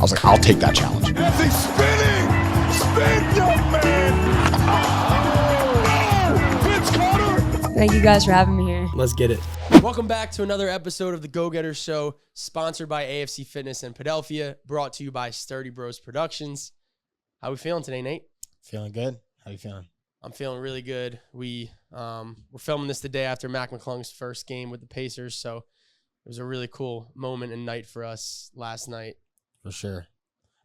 I was like, I'll take that challenge. As he's spinning, spin, young man. Oh, Penn Charter. Thank you guys for having me here. Let's get it. Welcome back to another episode of the Go-Getters Show, sponsored by AFC Fitness in Philadelphia, brought to you by Sturdy Bros Productions. How we feeling today, Nate? Feeling good. How you feeling? I'm feeling really good. We're filming this the day after Mac McClung's first game with the Pacers, so it was a really cool moment and night for us last night. For sure.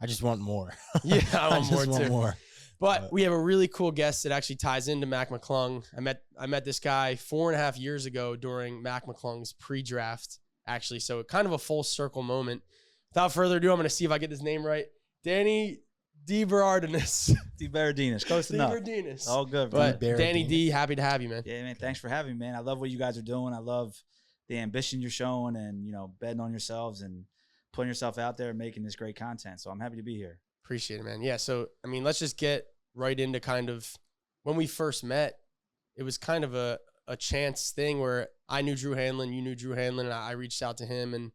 I just want more. Yeah, I want more want too. more. But we have a really cool guest that actually ties into Mac McClung. I met this guy 4.5 years ago during Mac McClung's pre-draft, actually. So kind of a full circle moment. Without further ado, I'm going to see if I get his name right. Danny DiBerardinis. DiBerardinis, close enough. DiBerardinis. All good, But bro. Danny D, happy to have you, man. Yeah, man. Thanks for having me, man. I love what you guys are doing. I love the ambition you're showing, and betting on yourselves and putting yourself out there and making this great content. So I'm happy to be here. Appreciate it, man. Yeah. So let's just get right into kind of when we first met. It was kind of a chance thing where I knew Drew Hanlon, you knew Drew Hanlon, and I reached out to him. And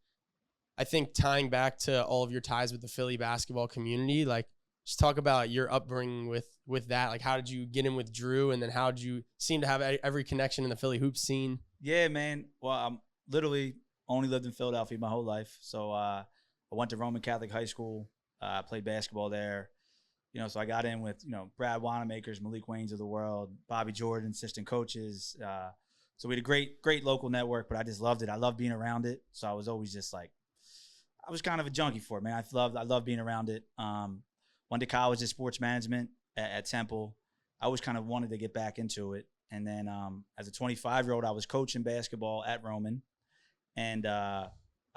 I think tying back to all of your ties with the Philly basketball community, like just talk about your upbringing with that. Like, how did you get in with Drew, and then how did you seem to have every connection in the Philly hoops scene? Yeah, man. Well, I'm literally only lived in Philadelphia my whole life. So I went to Roman Catholic High School. I played basketball there. So I got in with, Brad Wanamaker's, Malik Wayne's of the world, Bobby Jordan, assistant coaches. So we had a great local network, but I just loved it. I loved being around it. So I was always just like, I was kind of a junkie for it, man. I loved being around it. Went to college at sports management at Temple. I always kind of wanted to get back into it. And then as a 25-year-old, I was coaching basketball at Roman. And I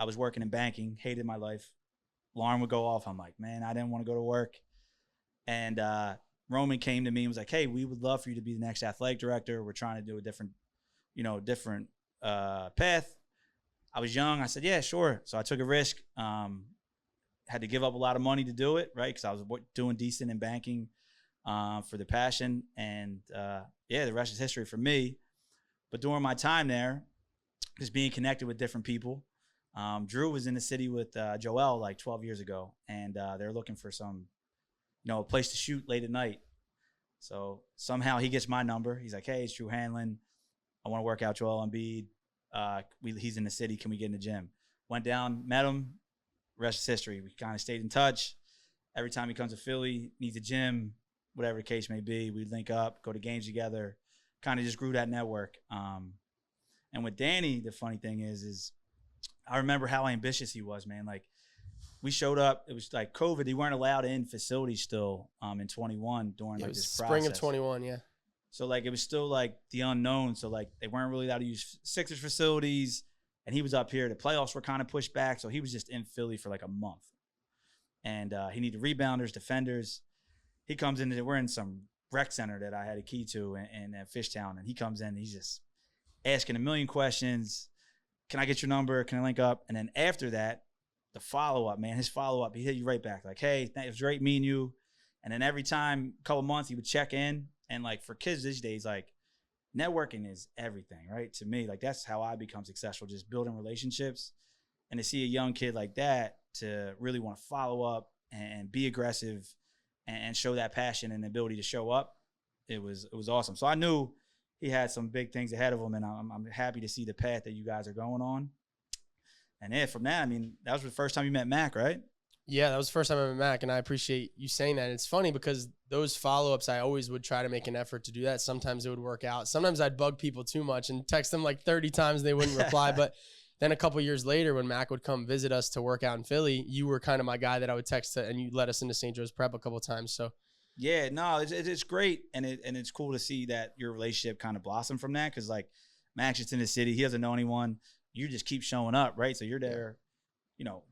was working in banking, hated my life. Alarm would go off. I'm like, man, I didn't want to go to work. And Roman came to me and was like, hey, we would love for you to be the next athletic director. We're trying to do a different path. I was young. I said, yeah, sure. So I took a risk. Had to give up a lot of money to do it, right? Because I was doing decent in banking for the passion. And, the rest is history for me. But during my time there, just being connected with different people. Drew was in the city with Joel like 12 years ago, and they're looking for some, a place to shoot late at night. So somehow he gets my number. He's like, hey, it's Drew Hanlon. I want to work out Joel Embiid. He's in the city. Can we get in the gym? Went down, met him. Rest is history. We kind of stayed in touch. Every time he comes to Philly, needs a gym, whatever the case may be, we'd link up, go to games together. Kind of just grew that network. And with Danny, the funny thing is I remember how ambitious he was, man. Like, we showed up. It was like COVID. They weren't allowed in facilities still in 21 during like this spring process. of 21, yeah. So, like, it was still like the unknown. So, like, they weren't really allowed to use Sixers facilities. And he was up here. The playoffs were kind of pushed back. So, he was just in Philly for like a month. And he needed rebounders, defenders. He comes in. We're in some rec center that I had a key to in Fishtown. And he comes in. And he's just asking a million questions. Can I get your number? Can I link up? And then after that, the follow-up, man, his follow-up, he hit you right back. Like, hey, it was great meeting you. And then every time, a couple months, he would check in. And, like, for kids these days, like, networking is everything, right? To me, like, that's how I become successful, just building relationships. And to see a young kid like that to really want to follow up and be aggressive and show that passion and ability to show up, it was awesome. So I knew he had some big things ahead of him, and I'm happy to see the path that you guys are going on. And from that, that was the first time you met Mac, right? Yeah, that was the first time I met Mac, and I appreciate you saying that. It's funny because those follow-ups, I always would try to make an effort to do that. Sometimes it would work out. Sometimes I'd bug people too much and text them like 30 times and they wouldn't reply. But then a couple years later, when Mac would come visit us to work out in Philly, you were kind of my guy that I would text to, and you let us into St. Joe's Prep a couple of times. So yeah, no, it's great, and it's cool to see that your relationship kind of blossom from that, because like Mac's just in the city, he doesn't know anyone. You just keep showing up, right? So you're there.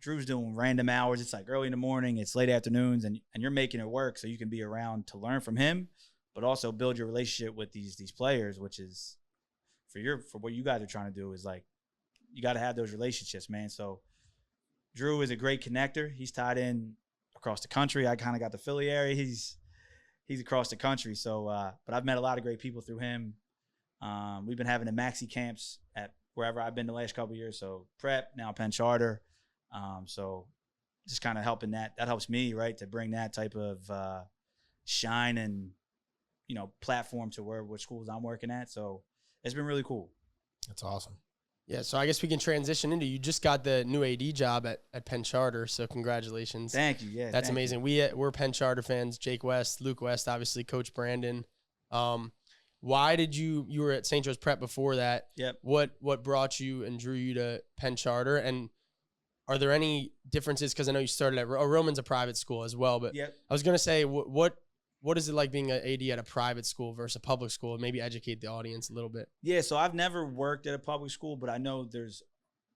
Drew's doing random hours. It's like early in the morning, it's late afternoons, and you're making it work so you can be around to learn from him, but also build your relationship with these players, which is for what you guys are trying to do is like you got to have those relationships, man. So Drew is a great connector. He's tied in across the country. I kind of got the Philly area. He's across the country. So, but I've met a lot of great people through him. We've been having the maxi camps at wherever I've been the last couple of years. So Prep, now Penn Charter. So just kind of helping that helps me, right, to bring that type of shine and, you know, platform to what schools I'm working at. So it's been really cool. That's awesome. Yeah, so I guess we can transition into, you just got the new AD job at Penn Charter, so congratulations. Thank you. Yeah, that's amazing. We're Penn Charter fans. Jake West, Luke West, obviously, Coach Brandon. Why did you were at St. Joe's Prep before that? Yep. What brought you and drew you to Penn Charter? And are there any differences? Because I know you started at Roman's a private school as well, but yep. I was going to say, what is it like being an AD at a private school versus a public school? Maybe educate the audience a little bit. Yeah, so I've never worked at a public school, but I know there's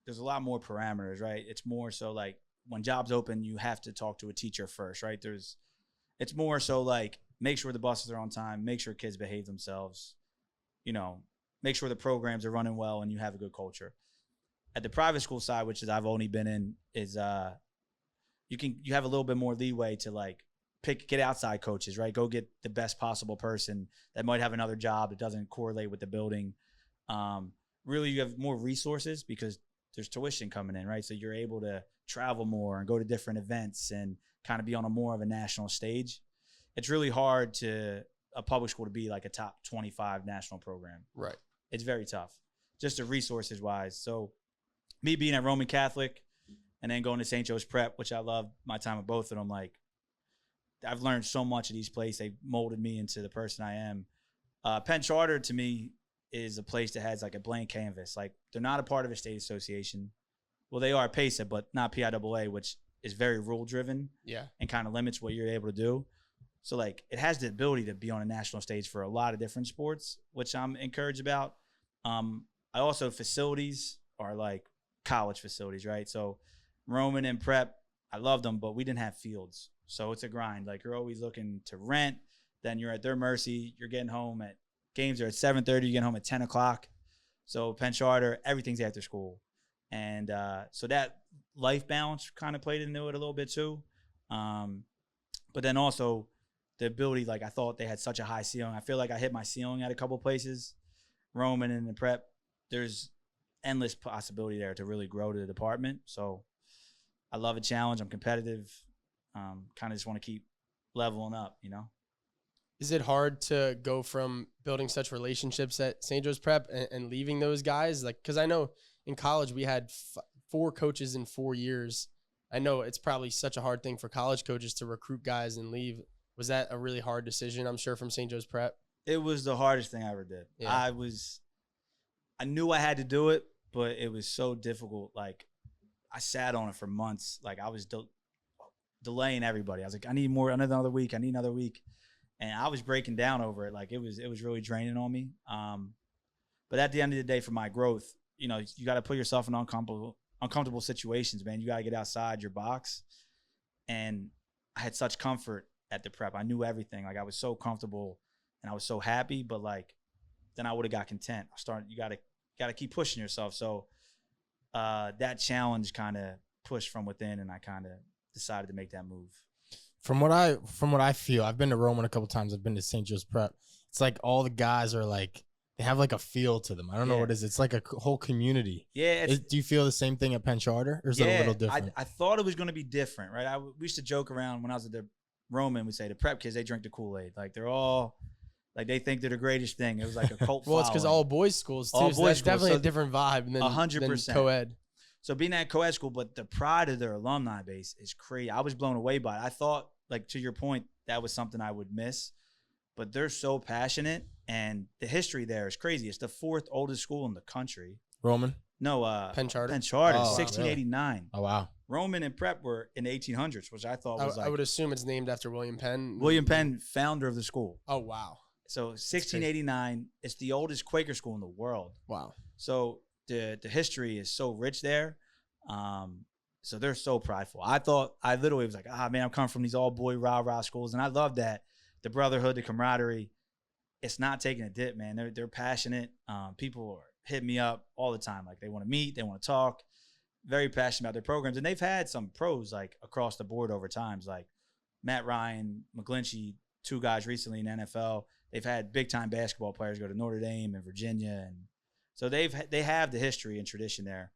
a lot more parameters, right? It's more so like when jobs open, you have to talk to a teacher first, right? It's more so like make sure the buses are on time, make sure kids behave themselves, you know, make sure the programs are running well and you have a good culture. At the private school side, which is I've only been in, is you have a little bit more leeway to like get outside coaches, right? Go get the best possible person that might have another job that doesn't correlate with the building. Really, you have more resources because there's tuition coming in, right? So you're able to travel more and go to different events and kind of be on a more of a national stage. It's really hard to a public school to be like a top 25 national program. Right. It's very tough, just the resources wise. So me being at Roman Catholic and then going to St. Joe's Prep, which I love my time at both of them, like I've learned so much at each place. They molded me into the person I am. Penn Charter to me is a place that has like a blank canvas. Like they're not a part of a state association. Well, they are PASA, but not PIAA, which is very rule driven. Yeah. And kind of limits what you're able to do. So like it has the ability to be on a national stage for a lot of different sports, which I'm encouraged about. I also, facilities are like college facilities, right? So Roman and Prep, I loved them, but we didn't have fields. So it's a grind. Like you're always looking to rent, then you're at their mercy. You're getting home at games are at 7:30, you get home at 10 o'clock. So Penn Charter, everything's after school. And so that life balance kind of played into it a little bit too. But then also the ability, like I thought they had such a high ceiling. I feel like I hit my ceiling at a couple places. Roman and the Prep, there's endless possibility there to really grow to the department. So I love a challenge. I'm competitive. Kind of just want to keep leveling up, you know? Is it hard to go from building such relationships at St. Joe's Prep and leaving those guys? Like, because I know in college we had 4 coaches in 4 years. I know it's probably such a hard thing for college coaches to recruit guys and leave. Was that a really hard decision, I'm sure, from St. Joe's Prep? It was the hardest thing I ever did. Yeah. I knew I had to do it, but it was so difficult. Like, I sat on it for months. Like, I was delaying everybody. I was like, I need more, another week. I need another week. And I was breaking down over it. Like, it was really draining on me. But at the end of the day, for my growth, you know, you got to put yourself in uncomfortable situations, man. You got to get outside your box. And I had such comfort at the Prep. I knew everything. Like, I was so comfortable and I was so happy, but like, then I would have got content. You got to keep pushing yourself. So that challenge kind of pushed from within, and I kind of decided to make that move. From what I feel, I've been to Roman a couple times. I've been to St. Joe's Prep. It's like all the guys are like, they have like a feel to them. I don't know what it is. It's like a whole community. Yeah. Do you feel the same thing at Penn Charter, or is it a little different? I thought it was going to be different, right? We used to joke around when I was at the Roman. We'd say the Prep kids, they drink the Kool-Aid. Like, they're all like, they think they're the greatest thing. It was like a cult Well, it's because all boys schools too. So that's definitely a different vibe than 100% co-ed. So being at co-ed school, but the pride of their alumni base is crazy. I was blown away by it. I thought, like, to your point, that was something I would miss. But they're so passionate, and the history there is crazy. It's the 4th oldest school in the country. Roman? No, Penn Charter. Penn Charter, Oh, 1689. Really? Oh, wow. Roman and Prep were in the 1800s, which I thought was I would assume it's named after William Penn. William Penn, founder of the school. Oh, wow. So 1689, it's the oldest Quaker school in the world. Wow. So the history is so rich there. So they're so prideful. I literally was like, man, I'm coming from these all boy rah-rah schools. And I love that. The brotherhood, the camaraderie, it's not taking a dip, man. They're passionate. People are hitting me up all the time. Like, they want to meet, they want to talk. Very passionate about their programs. And they've had some pros like across the board over times, like Matt Ryan, McGlinchey, 2 guys recently in the NFL. They've had big time basketball players go to Notre Dame and Virginia. And so they have the history and tradition there.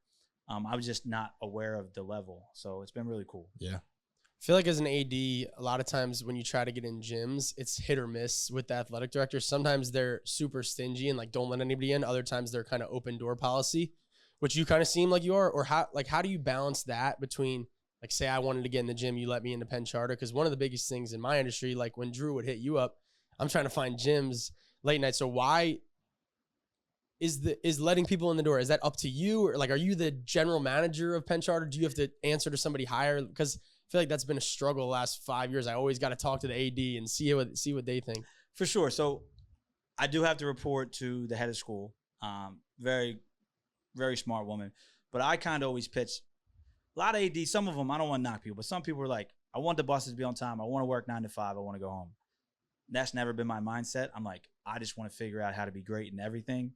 I was just not aware of the level. So it's been really cool. Yeah. I feel like as an AD, a lot of times when you try to get in gyms, it's hit or miss with the athletic director. Sometimes they're super stingy and like don't let anybody in. Other times they're kind of open door policy, which you kind of seem like you are. Or how do you balance that between, like, say I wanted to get in the gym, you let me into Penn Charter? Because one of the biggest things in my industry, like when Drew would hit you up, I'm trying to find gyms late night. So why is letting people in the door, is that up to you? Or like, are you the general manager of Penn Charter? Do you have to answer to somebody higher? Because I feel like that's been a struggle the last 5 years. I always got to talk to the AD and see what they think. For sure. So I do have to report to the head of school. Very, very smart woman. But I kind of always pitch a lot of AD. Some of them, I don't want to knock people, but some people are like, I want the buses to be on time. I want to work 9 to 5. I want to go home. That's never been my mindset. I'm like, I just want to figure out how to be great in everything.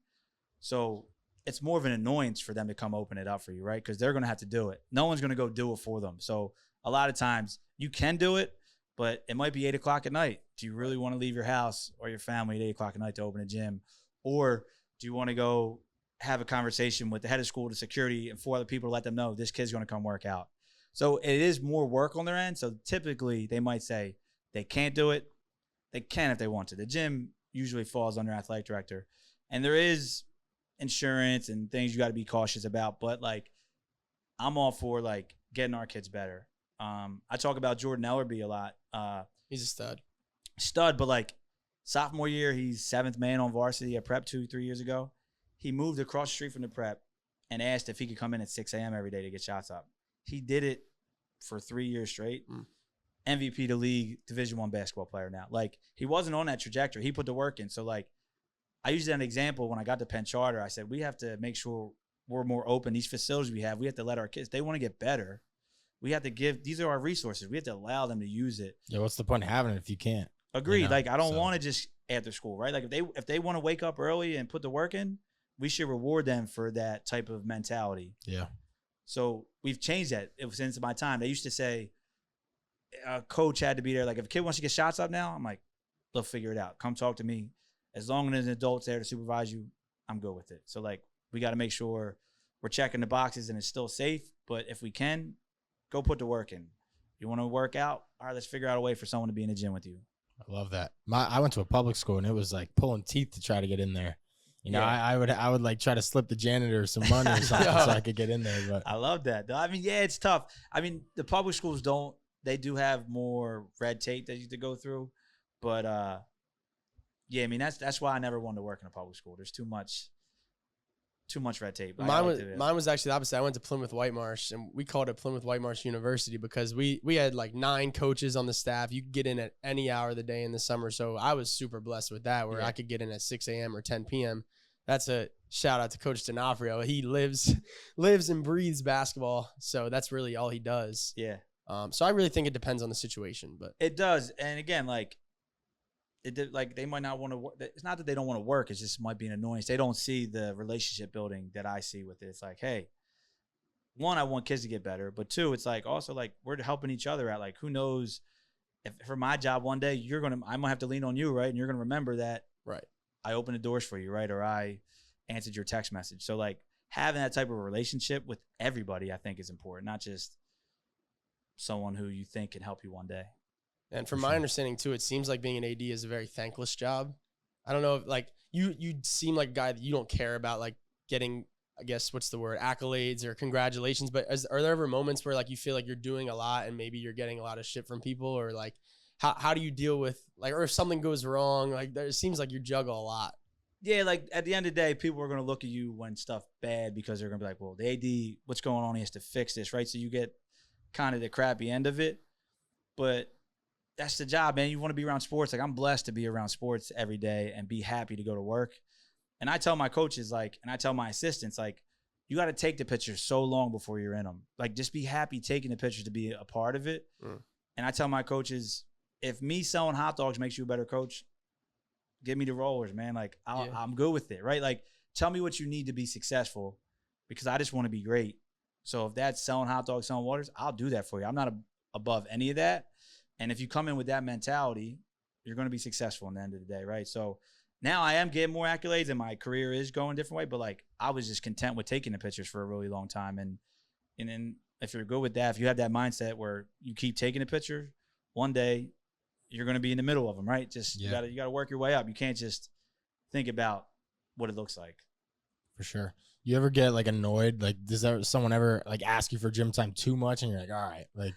So it's more of an annoyance for them to come open it up for you, right? Because they're going to have to do it. No one's going to go do it for them. So a lot of times you can do it, but it might be 8 o'clock at night. Do you really want to leave your house or your family at 8 o'clock at night to open a gym? Or do you want to go have a conversation with the head of school, the security, and 4 other people to let them know this kid's going to come work out? So it is more work on their end. So typically they might say they can't do it. They can if they want to. The gym usually falls under athletic director. And there is insurance and things you got to be cautious about. But, like, I'm all for, like, getting our kids better. I talk about Jordan Ellerby a lot. He's a stud. But like sophomore year, he's 7th man on varsity at prep 2-3 years ago. He moved across the street from the prep and asked if he could come in at 6 a.m. every day to get shots up. He did it for 3 years straight. MVP of the league, Division I basketball player now. Like, he wasn't on that trajectory. He put the work in. So, like, I used that example when I got to Penn Charter. I said, we have to make sure we're more open. These facilities we have to let our kids, they want to get better. We have to these are our resources. We have to allow them to use it. Yeah, what's the point of having it if you can't? Agreed. You know? Like, I don't want to just after school, right? Like, if they want to wake up early and put the work in, we should reward them for that type of mentality. Yeah. So we've changed that since my time. They used to say a coach had to be there. Like, if a kid wants to get shots up now, I'm like, they'll figure it out. Come talk to me. As long as there's an adult's there to supervise you, I'm good with it. So, like, we got to make sure we're checking the boxes and it's still safe. But if we can, go put the work in. You want to work out? All right, let's figure out a way for someone to be in the gym with you. I love that. I went to a public school and it was like pulling teeth to try to get in there. You know, I would like try to slip the janitor some money or something so I could get in there. But I love that. I mean, yeah, it's tough. I mean, the public schools they do have more red tape that you have to go through. But yeah, I mean, that's why I never wanted to work in a public school. There's too much red tape. Mine was actually the opposite. I went to Plymouth Whitemarsh, and we called it Plymouth Whitemarsh University because we had like 9 coaches on the staff. You could get in at any hour of the day in the summer. So I was super blessed with that, where I could get in at 6 a.m. or 10 p.m. That's a shout out to Coach D'Onofrio. He lives and breathes basketball, so that's really all he does. Yeah. So I really think it depends on the situation, but it does. And again, like, they might not want to work. It's not that they don't want to work. It just might be an annoyance. They don't see the relationship building that I see with it. It's like, hey, 1, I want kids to get better. But 2, it's like also like we're helping each other out. Like, who knows if for my job one day I might have to lean on you, right? And you're going to remember that, right? I opened the doors for you, right? Or I answered your text message. So, like, having that type of relationship with everybody, I think, is important. Not just someone who you think can help you one day. And from my understanding too, it seems like being an AD is a very thankless job. I don't know if like you seem like a guy that you don't care about like getting, I guess, what's the word, accolades or congratulations. But are there ever moments where like you feel like you're doing a lot and maybe you're getting a lot of shit from people, or like how do you deal with like, or if something goes wrong, like it seems like you juggle a lot. Yeah, like at the end of the day, people are going to look at you when stuff bad because they're going to be like, well, the AD, what's going on? He has to fix this, right? So you get kind of the crappy end of it. But that's the job, man. You want to be around sports. Like, I'm blessed to be around sports every day and be happy to go to work. And I tell my coaches, like, and I tell my assistants, like, you got to take the pictures so long before you're in them. Like, just be happy taking the pictures to be a part of it. And I tell my coaches, if me selling hot dogs makes you a better coach, give me the rollers, man. Like, I'm good with it, right? Like, tell me what you need to be successful because I just want to be great. So if that's selling hot dogs, selling waters, I'll do that for you. I'm not above any of that. And if you come in with that mentality, you're going to be successful in the end of the day, right? So Now I am getting more accolades and my career is going a different way, but like I was just content with taking the pictures for a really long time. And then if you're good with that, if you have that mindset where you keep taking a picture, one day you're going to be in the middle of them, right? Just you gotta work your way up. You can't just think about what it looks like. For sure. You ever get like annoyed? Like, does someone ever like ask you for gym time too much, and you're like, all right, like.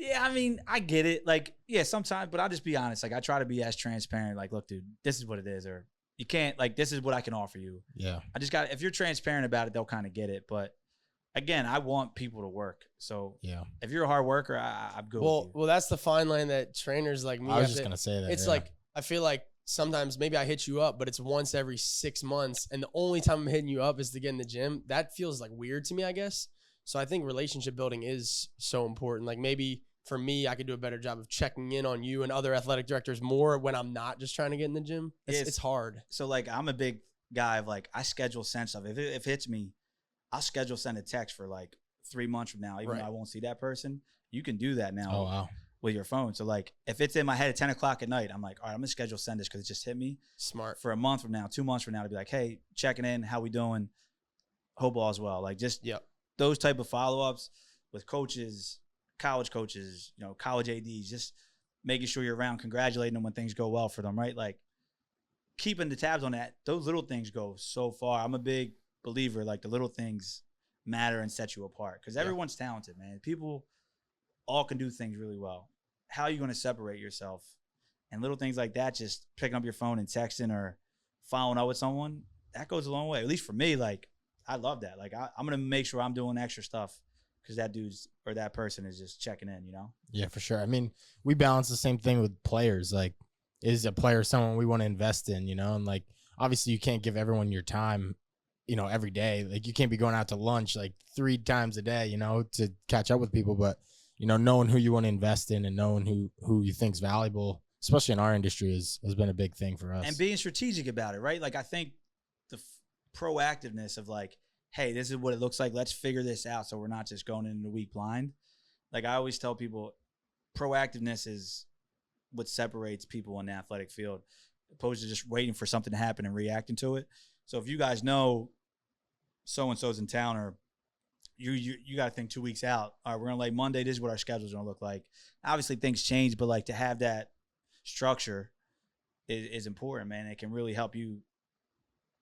Yeah, I mean, I get it. Like, yeah, sometimes, but I'll just be honest. Like, I try to be as transparent. Like, look, dude, this is what it is, or you can't. Like, this is what I can offer you. Yeah. I just got. If you're transparent about it, they'll kind of get it. But again, I want people to work. So yeah, if you're a hard worker, I'm good. Well, that's the fine line that trainers like me. I was just gonna say that. It's like I feel like sometimes maybe I hit you up, but it's once every 6 months, and the only time I'm hitting you up is to get in the gym. That feels like weird to me, I guess. So I think relationship building is so important. Like maybe. For me, I could do a better job of checking in on you and other athletic directors more when I'm not just trying to get in the gym. It's hard. So, like, I'm a big guy of, like, I schedule send stuff. If it hits me, I'll schedule send a text for, like, 3 months from now, even though I won't see that person. You can do that now with your phone. So, like, if it's in my head at 10 o'clock at night, I'm like, all right, I'm going to schedule send this because it just hit me. Smart. For a month from now, 2 months from now, to be like, hey, checking in, how we doing? Hope all's well. Like, just those type of follow-ups with coaches, college coaches, college ADs, just making sure you're around, congratulating them when things go well for them, right? Like keeping the tabs on that, those little things go so far. I'm a big believer, like the little things matter and set you apart because everyone's talented, man. People all can do things really well. How are you going to separate yourself? And little things like that, just picking up your phone and texting or following up with someone, that goes a long way. At least for me, like I love that. Like I'm going to make sure I'm doing extra stuff because that dude's or that person is just checking in, Yeah, for sure. I mean, we balance the same thing with players. Like, is a player someone we want to invest in, And like, obviously you can't give everyone your time, every day. Like you can't be going out to lunch like 3 times a day, to catch up with people. But, knowing who you want to invest in and knowing who you think's valuable, especially in our industry has been a big thing for us. And being strategic about it, right? Like I think the proactiveness of like, hey, this is what it looks like. Let's figure this out so we're not just going into the week blind. Like I always tell people, proactiveness is what separates people in the athletic field, opposed to just waiting for something to happen and reacting to it. So if you guys know so-and-so's in town or you got to think 2 weeks out, all right, we're going to lay Monday, this is what our schedule's going to look like. Obviously things change, but like to have that structure is important, man. It can really help you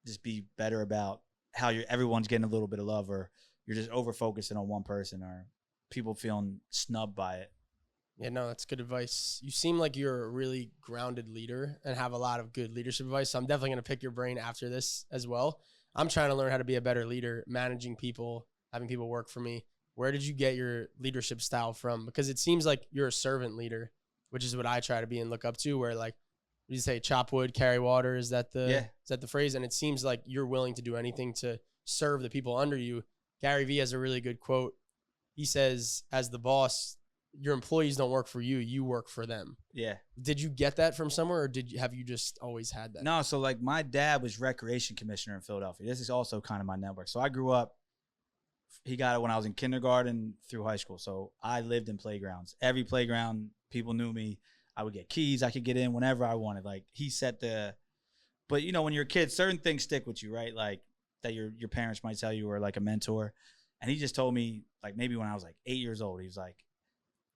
just be better about how everyone's getting a little bit of love, or you're just over focusing on one person, or people feeling snubbed by it. Yeah, no, that's good advice. You seem like you're a really grounded leader and have a lot of good leadership advice. So I'm definitely going to pick your brain after this as well. I'm trying to learn how to be a better leader, managing people, having people work for me. Where did you get your leadership style from? Because it seems like you're a servant leader, which is what I try to be and look up to, where like, you say chop wood, carry water. Is that the phrase? And it seems like you're willing to do anything to serve the people under you. Gary Vee has a really good quote. He says, as the boss, your employees don't work for you, you work for them. Yeah. Did you get that from somewhere, or have you just always had that? No, so like my dad was recreation commissioner in Philadelphia. This is also kind of my network. So I grew up, he got it when I was in kindergarten through high school. So I lived in playgrounds. Every playground, people knew me. I would get keys. I could get in whenever I wanted. Like he set but when you're a kid, certain things stick with you, right? Like that your parents might tell you, or like a mentor. And he just told me, like maybe when I was like 8 years old, he was like,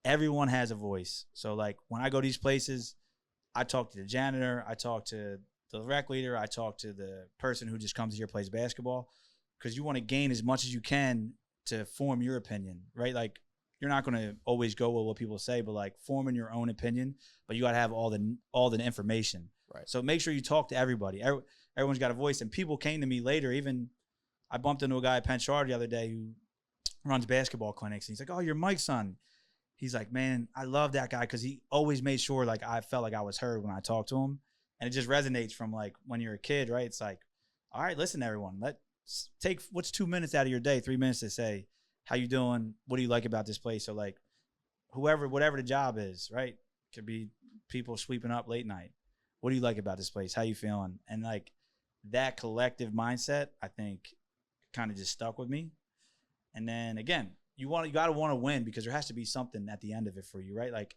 everyone has a voice. So like when I go to these places, I talk to the janitor, I talk to the rec leader, I talk to the person who just comes here, plays basketball, because you want to gain as much as you can to form your opinion, right? Like you're not going to always go with what people say, but like forming your own opinion, but you got to have all the information. Right. So make sure you talk to everybody. Everyone's got a voice. And people came to me later. Even I bumped into a guy at Penn Charter the other day who runs basketball clinics. And he's like, oh, you're Mike's son. He's like, man, I love that guy because he always made sure like I felt like I was heard when I talked to him. And it just resonates from like when you're a kid, right? It's like, all right, listen, everyone. Let's take what's 2 minutes out of your day, 3 minutes to say, how you doing? What do you like about this place? So like whatever the job is, right? Could be people sweeping up late night. What do you like about this place? How you feeling? And like that collective mindset, I think kind of just stuck with me. And then again, you got to want to win because there has to be something at the end of it for you, right? Like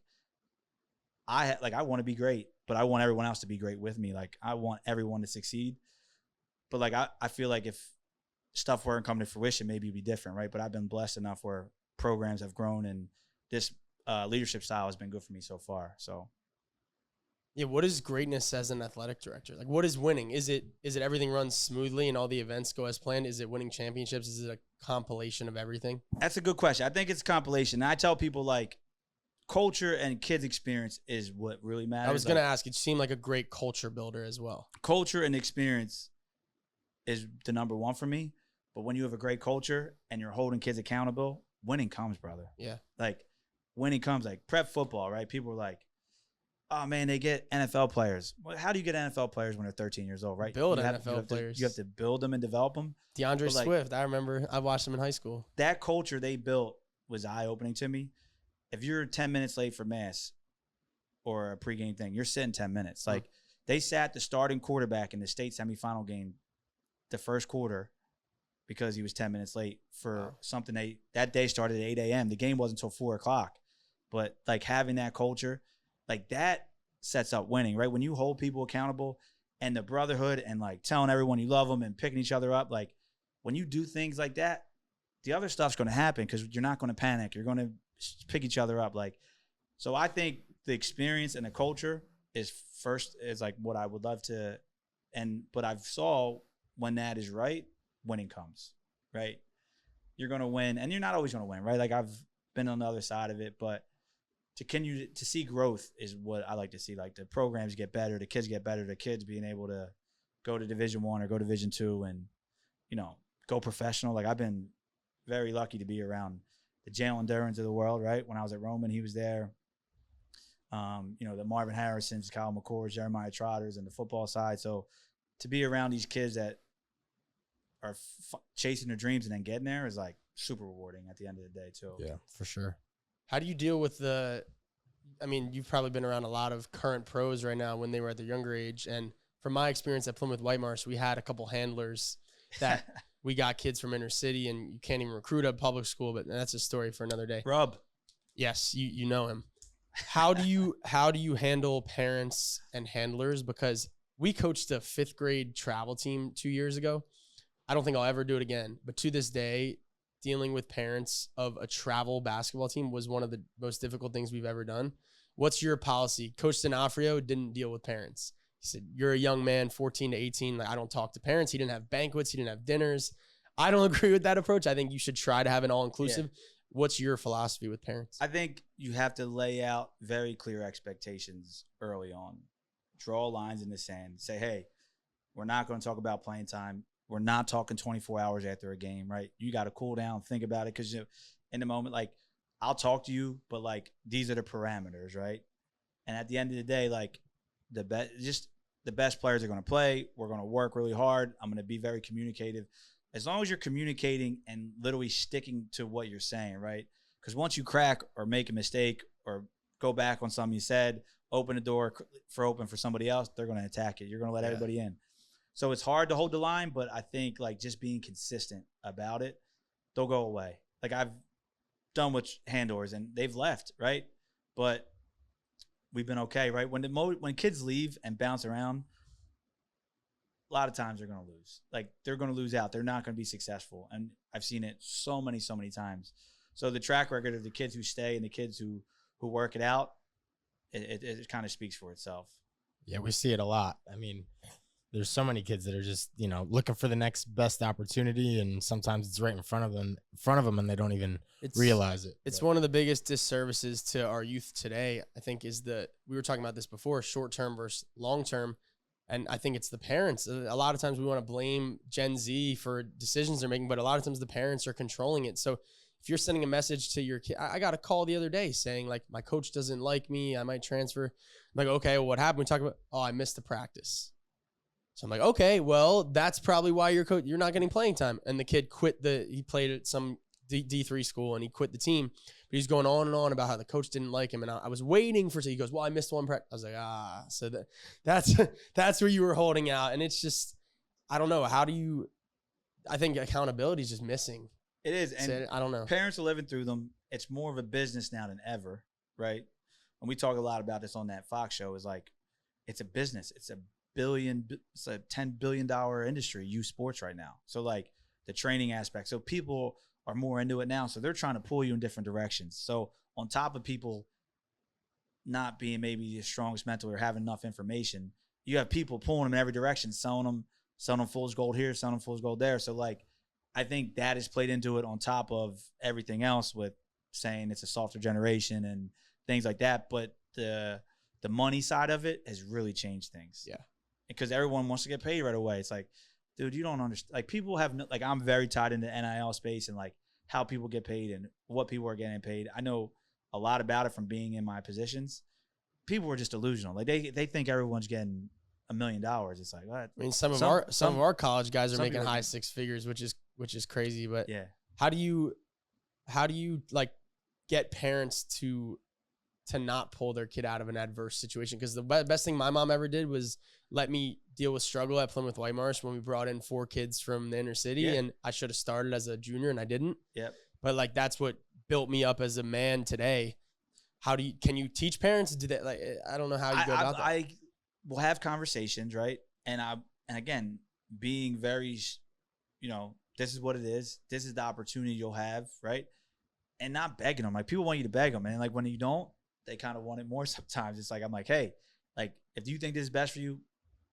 I want to be great, but I want everyone else to be great with me. Like, I want everyone to succeed. But like, I feel like if stuff weren't coming to fruition, maybe it'd be different, right? But I've been blessed enough where programs have grown, and this leadership style has been good for me so far. So. Yeah, what is greatness as an athletic director? Like, what is winning? Is it everything runs smoothly and all the events go as planned? Is it winning championships? Is it a compilation of everything? That's a good question. I think it's a compilation. And I tell people, like, culture and kids' experience is what really matters. I was going to ask, you seem like a great culture builder as well. Culture and experience is the number one for me. But when you have a great culture and you're holding kids accountable, winning comes, brother. Yeah. Like, winning comes. Like, prep football, right? People are like, oh, man, they get NFL players. Well, how do you get NFL players when they're 13 years old, right? Build NFL players. You have to build them and develop them. DeAndre Swift, I remember I watched him in high school. That culture they built was eye-opening to me. If you're 10 minutes late for mass or a pregame thing, you're sitting 10 minutes. Like, they sat the starting quarterback in the state semifinal game the first quarter because he was 10 minutes late for something that day started at 8 a.m. The game wasn't until 4 o'clock. But, like, having that culture, like, that sets up winning, right? When you hold people accountable and the brotherhood and, like, telling everyone you love them and picking each other up, like, when you do things like that, the other stuff's going to happen because you're not going to panic. You're going to pick each other up. Like, so I think the experience and the culture is like what I would love to, but I've saw when that is right, winning comes, right? You're going to win, and you're not always going to win, right? Like, I've been on the other side of it, but to continue to see growth is what I like to see. Like, the programs get better, the kids get better, the kids being able to go to Division I or go to Division II and, you know, go professional. Like, I've been very lucky to be around the Jalen Durans of the world, right? When I was at Roman, he was there. You know, the Marvin Harrisons, Kyle McCours, Jeremiah Trotters, and the football side. So to be around these kids that are chasing their dreams and then getting there is, like, super rewarding at the end of the day, too. Yeah, for sure. How do you deal with I mean, you've probably been around a lot of current pros right now when they were at their younger age. And from my experience at Plymouth White Marsh, we had a couple handlers that we got kids from inner city, and you can't even recruit at public school, but that's a story for another day. Rub. Yes, you know him. How do you handle parents and handlers? Because we coached a 5th grade travel team 2 years ago. I don't think I'll ever do it again. But to this day, dealing with parents of a travel basketball team was one of the most difficult things we've ever done. What's your policy? Coach D'Onofrio didn't deal with parents. He said, you're a young man, 14 to 18. Like, I don't talk to parents. He didn't have banquets. He didn't have dinners. I don't agree with that approach. I think you should try to have an all-inclusive. Yeah. What's your philosophy with parents? I think you have to lay out very clear expectations early on. Draw lines in the sand. Say, hey, we're not going to talk about playing time. We're not talking 24 hours after a game, right? You got to cool down, think about it, because in the moment, like, I'll talk to you, but, like, these are the parameters, right? And at the end of the day, like, the best players are going to play. We're going to work really hard. I'm going to be very communicative. As long as you're communicating and literally sticking to what you're saying, right? Because once you crack or make a mistake or go back on something you said, open the door for somebody else, they're going to attack it. You're going to let everybody in. So it's hard to hold the line, but I think, like, just being consistent about it, they'll go away. Like, I've done with handlers and they've left, right? But we've been okay, right? When kids leave and bounce around, a lot of times they're going to lose. Like, they're going to lose out. They're not going to be successful. And I've seen it so many times. So the track record of the kids who stay and the kids who work it out, it kind of speaks for itself. Yeah, we see it a lot. I mean, there's so many kids that are just, you know, looking for the next best opportunity, and sometimes it's right in front of them and they don't even realize it. It's one of the biggest disservices to our youth today, I think, is we were talking about this before, short-term versus long-term. And I think it's the parents. A lot of times we want to blame Gen Z for decisions they're making, but a lot of times the parents are controlling it. So if you're sending a message to your kid, I got a call the other day saying, like, my coach doesn't like me, I might transfer. I'm like, okay, well, what happened? We talk about, I missed the practice. So I'm like, okay, well, that's probably why you're not getting playing time. And the kid he played at some D3 school and he quit the team. But he's going on and on about how the coach didn't like him. And I was waiting he goes, well, I missed one practice. I was like, so that's where you were holding out. And it's just, I don't know. I think accountability is just missing. It is. And I don't know. Parents are living through them. It's more of a business now than ever, right? and we talk a lot about this on that Fox show, is like, it's a business. It's a $10 billion industry, youth sports right now. So like the training aspect. So people are more into it now. So they're trying to pull you in different directions. So on top of people not being maybe the strongest mentally or having enough information, you have people pulling them in every direction, selling them fool's gold here, selling them fool's gold there. So like, I think that has played into it on top of everything else with saying it's a softer generation and things like that. But the money side of it has really changed things. Yeah. Because everyone wants to get paid right away. It's like, dude, you don't understand. Like people have like, I'm very tied into NIL space and like how people get paid and what people are getting paid. I know a lot about it from being in my positions. People are just delusional. Like they think everyone's getting $1 million. It's like, what? I mean, some of our college guys are making high six figures, which is crazy. But yeah, how do you like get parents to not pull their kid out of an adverse situation? Because the best thing my mom ever did was let me deal with struggle at Plymouth Whitemarsh when we brought in 4 kids from the inner city, and I should have started as a junior and I didn't. Yep. But like that's what built me up as a man today. Can you teach parents? Do that? Like I don't know how you go about that. I will have conversations, right? And again, being very, this is what it is. This is the opportunity you'll have, right? And not begging them. Like people want you to beg them, and like when you don't, they kind of want it more sometimes. It's like, I'm like, hey, like if you think this is best for you,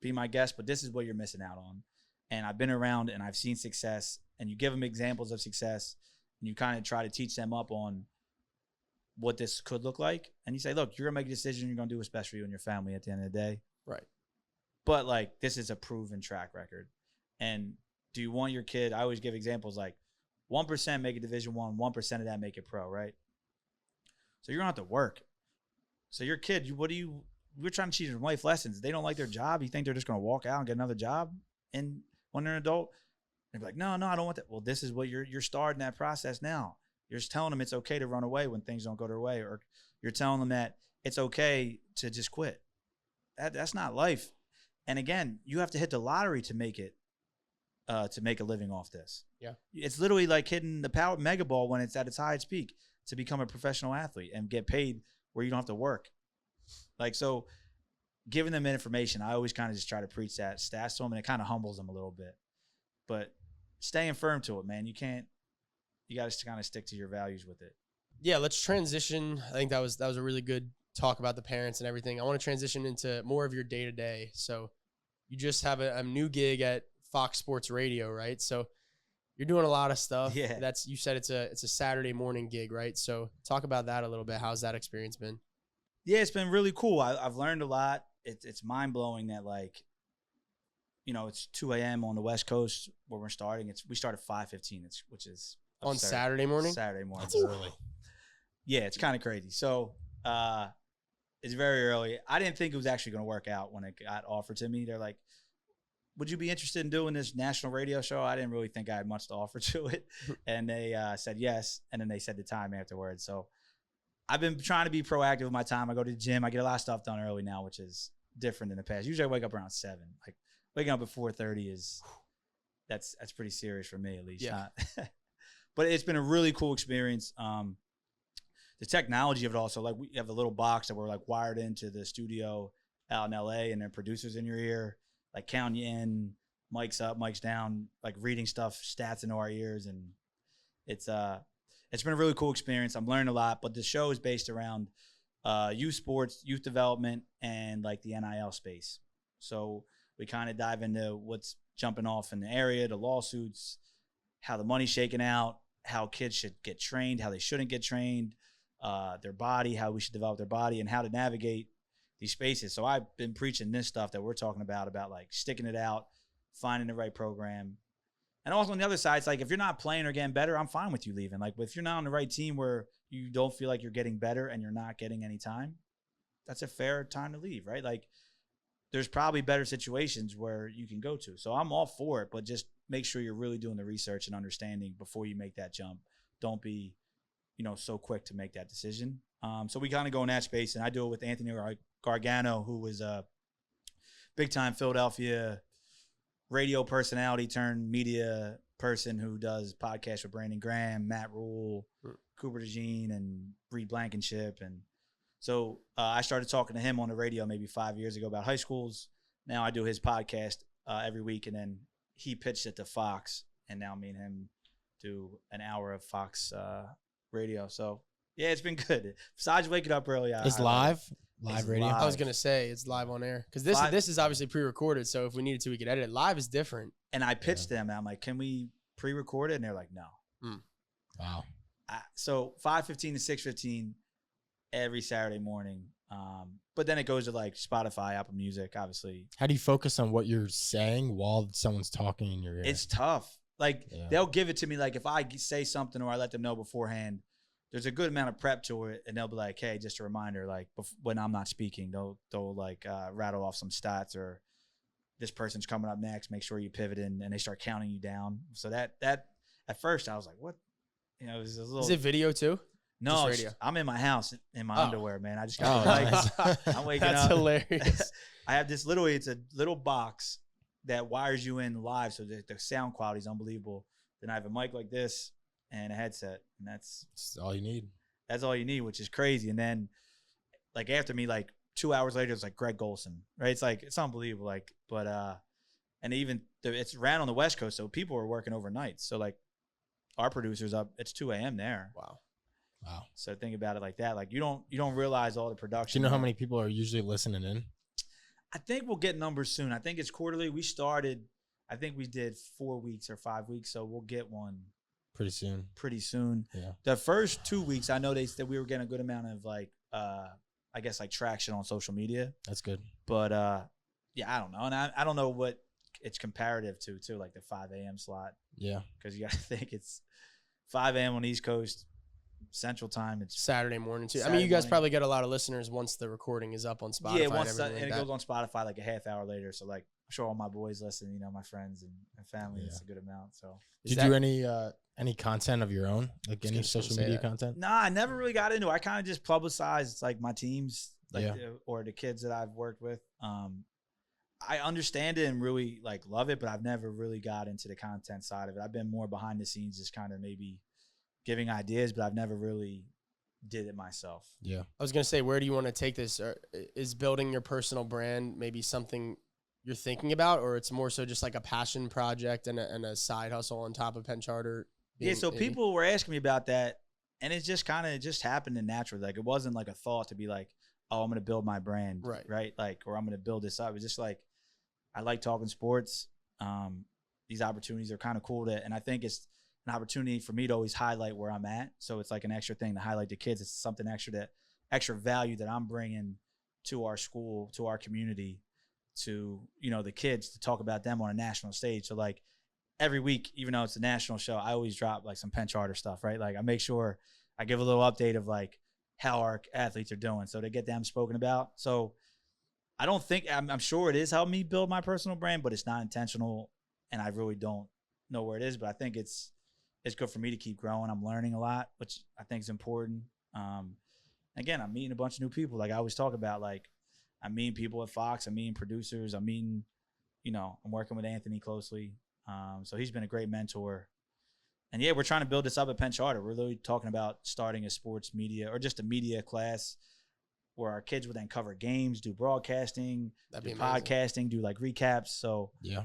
be my guest, but this is what you're missing out on. And I've been around and I've seen success, and you give them examples of success and you kind of try to teach them up on what this could look like. And you say, look, you're gonna make a decision. You're gonna do what's best for you and your family at the end of the day. Right. But like, this is a proven track record. And do you want your kid? I always give examples like 1% make it Division I, 1% of that make it pro, right? So you're gonna have to work. So your kid, we're trying to teach them life lessons. They don't like their job. You think they're just going to walk out and get another job when they're an adult? They're like, no, I don't want that. Well, this is what you're starting that process now. You're just telling them it's okay to run away when things don't go their way, or you're telling them that it's okay to just quit. That's not life. And again, you have to hit the lottery to make it, to make a living off this. Yeah. It's literally like hitting the power mega ball when it's at its highest peak to become a professional athlete and get paid where you don't have to work. Like, so giving them information, I always kind of just try to preach that stats to them, and it kind of humbles them a little bit. But staying firm to it, man. You got to kind of stick to your values with it. Yeah, let's transition. I think that was a really good talk about the parents and everything. I want to transition into more of your day-to-day. So you just have a new gig at Fox Sports Radio, right? So you're doing a lot of stuff. Yeah. You said it's a Saturday morning gig, right? So talk about that a little bit. How's that experience been? Yeah, it's been really cool. I've learned a lot. It's mind-blowing that, like, it's 2 a.m. on the West Coast where we're starting. We start at 5:15, which is absurd. On Saturday morning? Saturday morning. That's early. Yeah, it's kind of crazy. So it's very early. I didn't think it was actually going to work out when it got offered to me. They're like, would you be interested in doing this national radio show? I didn't really think I had much to offer to it. And they said yes. And then they said the time afterwards. So I've been trying to be proactive with my time. I go to the gym. I get a lot of stuff done early now, which is different than the past. Usually I wake up around 7. Like waking up at 4:30 that's pretty serious for me, at least. Yeah. But it's been a really cool experience. The technology of it also, like we have a little box that we're like wired into the studio out in LA, and then producers in your ear, like counting you in, mics up, mics down, like reading stuff, stats into our ears. And it's been a really cool experience. I'm learning a lot, but the show is based around youth sports, youth development, and like the NIL space. So we kind of dive into what's jumping off in the area, the lawsuits, how the money's shaking out, how kids should get trained, how they shouldn't get trained, their body, how we should develop their body, and how to navigate these spaces. So I've been preaching this stuff that we're talking about like sticking it out, finding the right program. And also on the other side, it's like, if you're not playing or getting better, I'm fine with you leaving. Like if you're not on the right team where you don't feel like you're getting better and you're not getting any time, that's a fair time to leave, right? Like there's probably better situations where you can go to. So I'm all for it, but just make sure you're really doing the research and understanding before you make that jump. Don't be, so quick to make that decision. So we kind of go in that space, and I do it with Anthony Gargano, who was a big-time Philadelphia radio personality turned media person who does podcasts with Brandon Graham, Matt Rule, Cooper DeJean, and Reed Blankenship. And So I started talking to him on the radio maybe 5 years ago about high schools. Now I do his podcast every week, and then he pitched it to Fox, and now me and him do an hour of Fox radio. So yeah, it's been good. Besides waking up early, It's live radio. live. I was gonna say it's live on air because this is obviously pre-recorded. So if we needed to, we could edit it. Live is different. And I pitched them, and I'm like, "Can we pre-record it?" And they're like, "No." Wow. So 5:15 to 6:15 every Saturday morning. But then it goes to like Spotify, Apple Music, obviously. How do you focus on what you're saying while someone's talking in your ear? It's tough. Like they'll give it to me. Like if I say something or I let them know beforehand, there's a good amount of prep to it, and they'll be like, "Hey, just a reminder." Like when I'm not speaking, they'll like rattle off some stats or this person's coming up next. Make sure you pivot in, and they start counting you down. So that at first I was like, "What?" You know, it was a little. Is it video too? No, radio. I'm in my house in my underwear, man. I just Oh, got like nice. I'm waking That's up. hilarious. I have this it's a little box that wires you in live, so the sound quality is unbelievable. Then I have a mic like this and a headset, and that's all you need. That's all you need, which is crazy. And then like after me, like 2 hours later, it's like Greg Golson, right? It's like it's unbelievable. Like, but and even it's ran on the West Coast, so people are working overnight. So like our producer's up, it's 2 a.m. there. Wow. So think about it like that. Like you don't realize all the Do production. you know how many people are usually listening in? I think we'll get numbers soon. I think it's quarterly. We started, I think we did 4 weeks or 5 weeks, so we'll get one Pretty soon. pretty soon. Yeah. The first 2 weeks, I know they said we were getting a good amount of like, I guess like traction on social media. That's good. But yeah, I don't know, and I don't know what it's comparative to like the 5 a.m. slot, Yeah. because you got to think it's 5 a.m. on the East Coast. Central Time. It's Saturday morning too. I Saturday mean, you guys morning. probably get a lot of listeners once the recording is up on Spotify. yeah, and once everything and like it that. goes on Spotify like a half hour later. So like, I'm sure all my boys listen. You know, my friends and family. Yeah. It's a good amount. So Do you do any content of your own, like any gonna social say media that. content? nah, I never really got into it. I kind of just publicized like my teams, like Yeah. or the kids that I've worked with. I understand it and really like love it, but I've never really got into the content side of it. I've been more behind the scenes, just kind of maybe giving ideas, but I've never really did it myself. Yeah. I was gonna say, where do you want to take this? Is building your personal brand maybe something you're thinking about, or it's more so just like a passion project and a side hustle on top of Penn Charter? Yeah, so people were asking me about that, and it just kind of just happened naturally. Like it wasn't like a thought to be like, oh, I'm gonna build my brand, right? Like, or I'm gonna build this up. It was just like, I like talking sports. These opportunities are kind of cool and I think it's an opportunity for me to always highlight where I'm at. So it's like an extra thing to highlight the kids. It's something extra value that I'm bringing to our school, to our community, to, you know, the kids, to talk about them on a national stage. So like every week, even though it's a national show, I always drop like some Penn Charter stuff, right? Like I make sure I give a little update of like how our athletes are doing, so they get them spoken about. So I don't think, I'm sure it is helping me build my personal brand, but it's not intentional, and I really don't know where it is. But I think it's good for me to keep growing. I'm learning a lot, which I think is important. Again, I'm meeting a bunch of new people. Like I always talk about, like I'm meeting people at Fox. I'm meeting producers. I'm meeting, you know, I'm working with Anthony closely. So he's been a great mentor. And yeah, we're trying to build this up at Penn Charter. We're really talking about starting a sports media or just a media class where our kids would then cover games, do broadcasting, do podcasting, do like recaps. So yeah,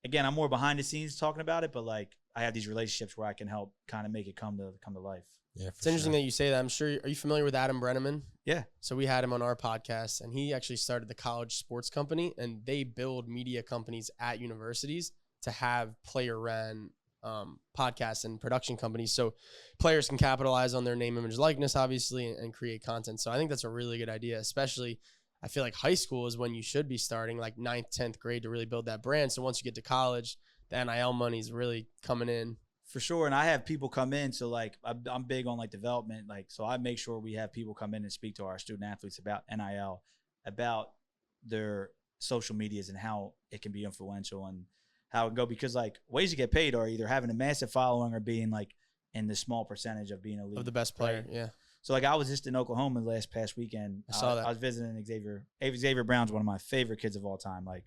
again, I'm more behind the scenes talking about it, but like I have these relationships where I can help kind of make it come to life. Yeah, It's interesting that you say that. I'm sure. Are you familiar with Adam Brenneman? Yeah. So we had him on our podcast, and he actually started the college sports company, and they build media companies at universities to have player-ran podcasts and production companies, so players can capitalize on their name, image, likeness, obviously, and create content. So I think that's a really good idea. Especially, I feel like high school is when you should be starting, like 9th, 10th grade, to really build that brand. So once you get to college, the NIL money is really coming in. For sure. And I have people come in. So like I'm big on like development. Like, so I make sure we have people come in and speak to our student athletes about NIL, about their social medias and how it can be influential and how it can go. Because like ways to get paid are either having a massive following or being like in the small percentage of being elite. Of the best player. Right? Yeah. So like I was just in Oklahoma past weekend. I saw that. I was visiting Xavier. Xavier Brown's one of my favorite kids of all time. Like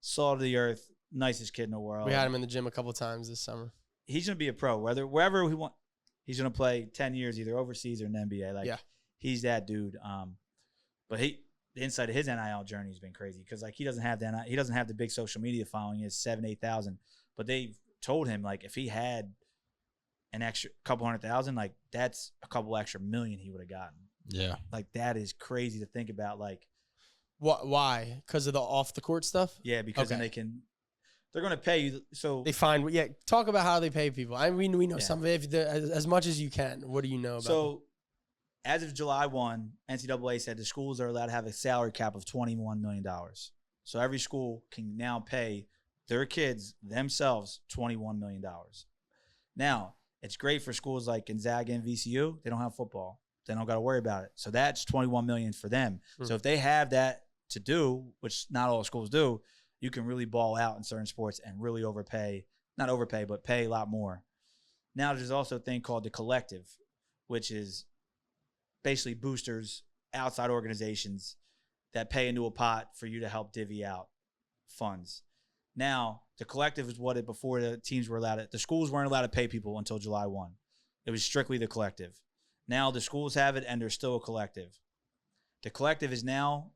salt of the earth, nicest kid in the world. We had him in the gym a couple times this summer. He's going to be a pro, wherever he want. He's going to play 10 years either overseas or in the NBA. Like, yeah. he's that dude. But the inside of his NIL journey has been crazy because like he doesn't have the big social media following. He has 7,000-8,000, but they told him like if he had an extra couple 100,000, like that's a couple extra million he would have gotten. Yeah. Like that is crazy to think about. Like Why? Because of the off the court stuff? yeah, because then they're going to pay you. So They find talk about how they pay people. I mean, we know Yeah. some of it as much as you can. What do you know about So, as of July 1, NCAA said the schools are allowed to have a salary cap of $21 million. So, every school can now pay their kids themselves $21 million. Now, it's great for schools like Gonzaga and VCU. They don't have football. They don't got to worry about it. So, that's $21 million for them. So, if they have that to do, which not all schools do, you can really ball out in certain sports and really not overpay, but pay a lot more. Now, there's also a thing called the collective, which is basically boosters, outside organizations that pay into a pot for you to help divvy out funds. Now, the collective is before the teams were the schools weren't allowed to pay people until July 1. It was strictly the collective. Now the schools have it and there's still a collective. The collective is now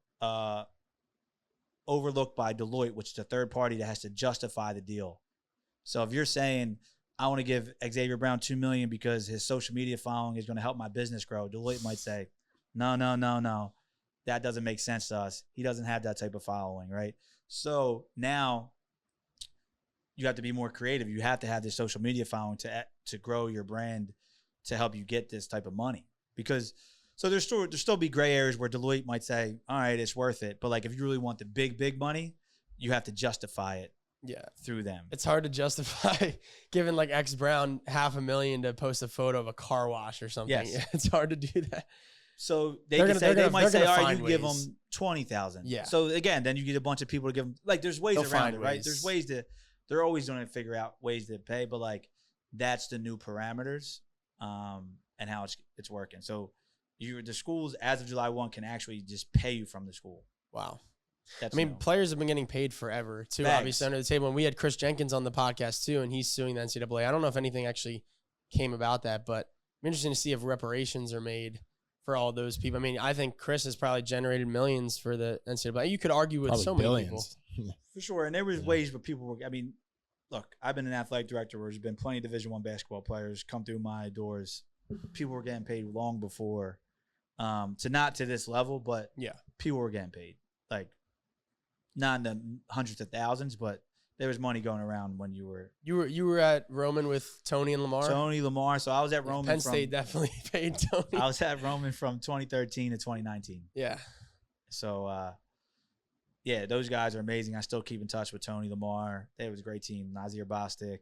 overlooked by Deloitte, which is a third party that has to justify the deal. So if you're saying, I want to give Xavier Brown $2 million because his social media following is going to help my business grow, Deloitte might say, no. That doesn't make sense to us. He doesn't have that type of following, right? So now you have to be more creative. You have to have this social media following to grow your brand to help you get this type of money. Because so there's still be gray areas where Deloitte might say, all right, it's worth it. But like if you really want the big money, you have to justify it through them. It's hard to justify giving like X Brown $500,000 to post a photo of a car wash or something. Yes. It's hard to do that. So they might say, all right, you give them 20,000. Yeah. So again, then you get a bunch of people to give them. Like there's ways around it, right? ways. There's ways to. They're always going to figure out ways to pay, but like that's the new parameters, and how it's working. So the schools as of July 1 can actually just pay you from the school. Wow. That's I mean, new. players have been getting paid forever too. Bags. Obviously under the table. And we had Chris Jenkins on the podcast too, and he's suing the NCAA. I don't know if anything actually came about that, but I'm interested to see if reparations are made for all those people. I mean, I think Chris has probably generated millions for the NCAA. You could argue with Probably so many billions. people. For sure. And there was ways where people were, I mean, look, I've been an athletic director where there's been plenty of Division I basketball players come through my doors. People were getting paid long before, not to this level, but people were getting paid. Like, not in the hundreds of thousands, but there was money going around when you were at Roman with Tony and Lamar? Tony, Lamar. So I was at Roman. Penn State definitely paid Tony. I was at Roman from 2013 to 2019. Yeah. So, those guys are amazing. I still keep in touch with Tony, Lamar. It was a great team. Nazir Bostic,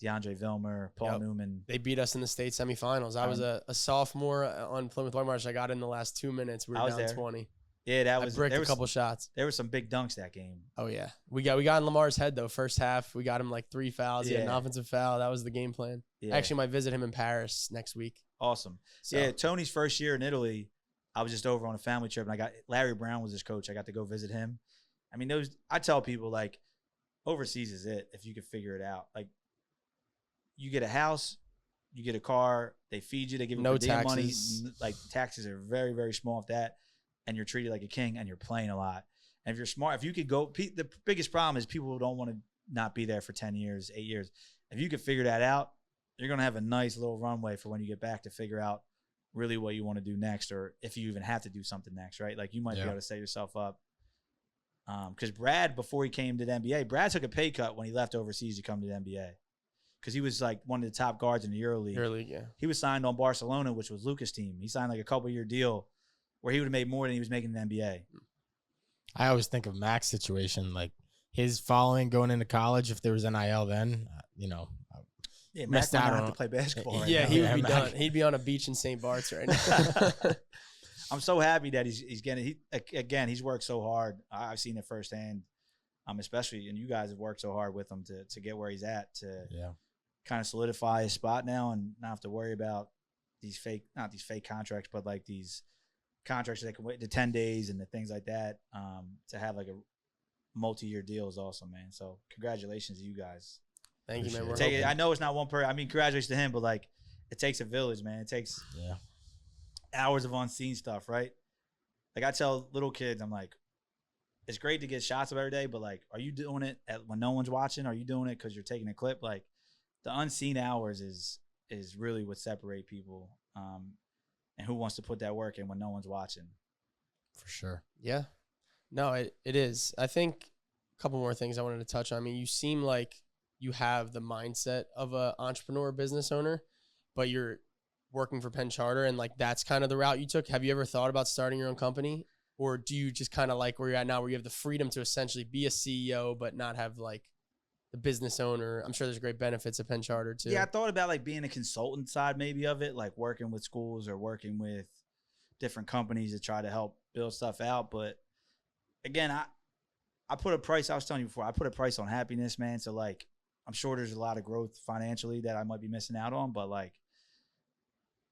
DeAndre Vilmer, Paul Newman. They beat us in the state semifinals. I was a sophomore on Plymouth White Marsh. I got in the last 2 minutes. We were down 20. Yeah, I bricked a couple shots. There were some big dunks that game. Oh yeah, we got in Lamar's head though. First half, we got him like 3 fouls. He had an offensive foul. That was the game plan. Yeah. I actually might visit him in Paris next week. Awesome. So. Yeah, Tony's first year in Italy, I was just over on a family trip, and Larry Brown was his coach. I got to go visit him. I mean, I tell people like, overseas is it if you can figure it out. Like, you get a house, you get a car, they feed you, they give you no per diem taxes. money. Like taxes are very, very small at that. And you're treated like a king, and you're playing a lot. And if you're smart, if you could go, the biggest problem is people don't want to not be there for 10 years, 8 years. If you could figure that out, you're going to have a nice little runway for when you get back to figure out really what you want to do next, or if you even have to do something next, right? Like you might be able to set yourself up. Because Brad, before he came to the NBA, Brad took a pay cut when he left overseas to come to the NBA. Because he was like one of the top guards in the EuroLeague. EuroLeague, yeah. He was signed on Barcelona, which was Lucas' team. He signed like a couple-year deal where he would have made more than he was making in the NBA. I always think of Mac's situation, like his following going into college. If there was NIL then, Yeah, Mac might not have to play basketball right now. He would be done. He'd be on a beach in St. Bart's right now. I'm so happy that he's getting. He's worked so hard. I've seen it firsthand. Especially, and you guys have worked so hard with him to get where he's at, to kind of solidify his spot now and not have to worry about not these fake contracts, but like these contracts that can wait to 10 days and the things like that. To have like a multi-year deal is awesome, man. So congratulations to you guys. Thank you, man. I know it's not one per. I mean, congratulations to him, but like it takes a village, man. It takes hours of unseen stuff, right? Like I tell little kids, I'm like, it's great to get shots of every day, but like, are you doing it when no one's watching? Are you doing it because you're taking a clip? Like the unseen hours is really what separate people, and who wants to put that work in when no one's watching. For sure. Yeah. No, it is. I think a couple more things I wanted to touch on. I mean, you seem like you have the mindset of an entrepreneur business owner, but you're working for Penn Charter, and like that's kind of the route you took. Have you ever thought about starting your own company? Or do you just kind of like where you're at now, where you have the freedom to essentially be a CEO, but not have like the business owner? I'm sure there's great benefits of Penn Charter too. Yeah, I thought about like being a consultant side maybe of it, like working with schools or working with different companies to try to help build stuff out. But again, I put a price, I was telling you before, I put a price on happiness, man. So like, I'm sure there's a lot of growth financially that I might be missing out on, but like,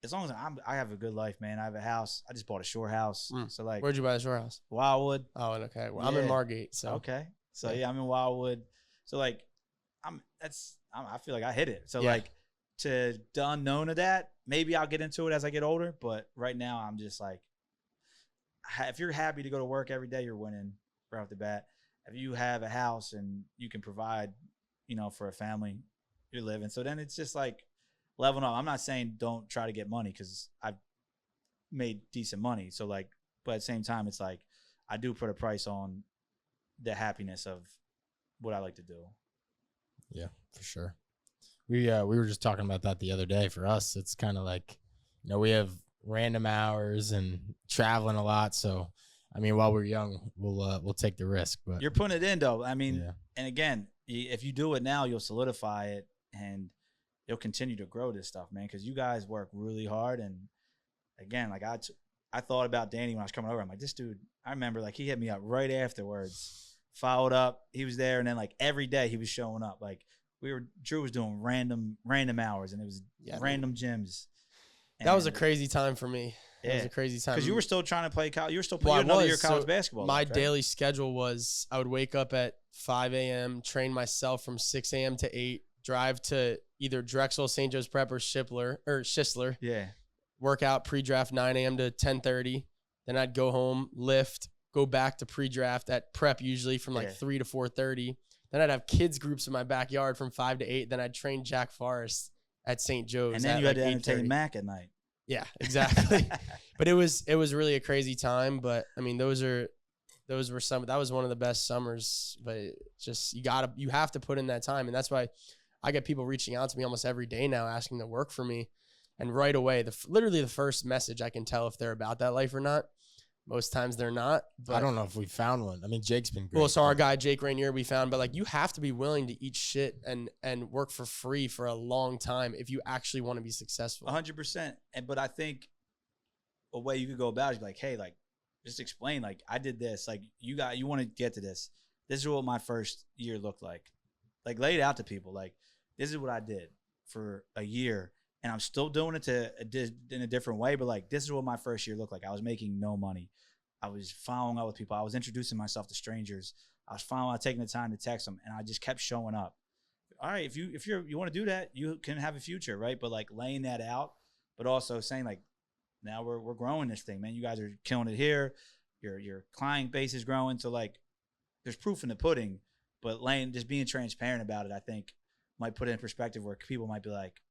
as long as I have a good life, man. I have a house. I just bought a shore house. So like, where'd you buy the shore house? Wildwood. Oh, okay. Well, I'm in Margate, so okay. So yeah, I'm in Wildwood. So like, I feel like I hit it. So like, to the unknown of that, maybe I'll get into it as I get older. But right now, I'm just like, if you're happy to go to work every day, you're winning right off the bat. If you have a house and you can provide, for a family, you're living. So then it's just like leveling up. I'm not saying don't try to get money because I've made decent money. So like, but at the same time, it's like I do put a price on the happiness of what I like to do. Yeah, for sure. We were just talking about that the other day. For us, it's kind of like, we have random hours and traveling a lot. So, I mean, while we're young, we'll take the risk. But you're putting it in, though. I mean, yeah. And again, if you do it now, you'll solidify it and you'll continue to grow this stuff, man. Because you guys work really hard. And again, like I thought about Danny when I was coming over. I'm like, this dude. I remember like he hit me up right afterwards, followed up. He was there, and then like every day he was showing up. Like Drew was doing random hours, and it was random gyms. That was a crazy time for me. Yeah. It was a crazy time. Because you were still trying to play college. You were still playing another year of college basketball. My right? daily schedule was I would wake up at 5 a.m., train myself from 6 a.m. to 8, drive to either Drexel, St. Joe's Prep, or Schistler. Yeah. Work out pre-draft 9 a.m. to 10:30. Then I'd go home, lift, go back to pre-draft at prep usually from like 3 to 4:30. Then I'd have kids groups in my backyard from 5 to 8. Then I'd train Jack Forrest at St. Joe's. And then you had to entertain Mac at night. Yeah, exactly. But it was really a crazy time. But I mean, that was one of the best summers. But just you have to put in that time, and that's why I get people reaching out to me almost every day now asking to work for me, and right away, literally the first message I can tell if they're about that life or not. Most times they're not. But I don't know if we found one. I mean, Jake's been great. Well, so our guy Jake Rainier we found, but like you have to be willing to eat shit and work for free for a long time if you actually want to be successful. 100%. But I think a way you could go about it is like, hey, like just explain, like I did this, like you want to get to this. This is what my first year looked like. Like lay it out to people. Like this is what I did for a year. And I'm still doing it in a different way, but like this is what my first year looked like. I was making no money. I was following up with people. I was introducing myself to strangers. I was finally taking the time to text them, and I just kept showing up. All right, if you want to do that, you can have a future, right? But like laying that out, but also saying like, now we're growing this thing, man. You guys are killing it here. Your client base is growing, so like, there's proof in the pudding. But just being transparent about it, I think, might put it in perspective where people might be like,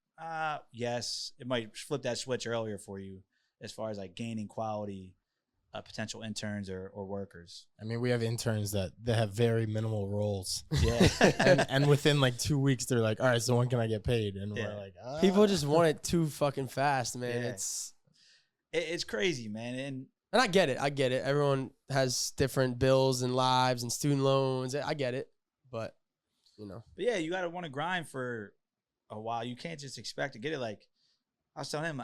yes, it might flip that switch earlier for you as far as like gaining quality potential interns or workers. I mean, we have interns that have very minimal roles. Yeah. and within like 2 weeks, they're like, all right, so when can I get paid? And we're like, people just want it too fucking fast, man. Yeah. It's crazy, man. And I get it. Everyone has different bills and lives and student loans. I get it. But, But yeah, you got to want to grind for a while. You can't just expect to get it. Like I was telling him,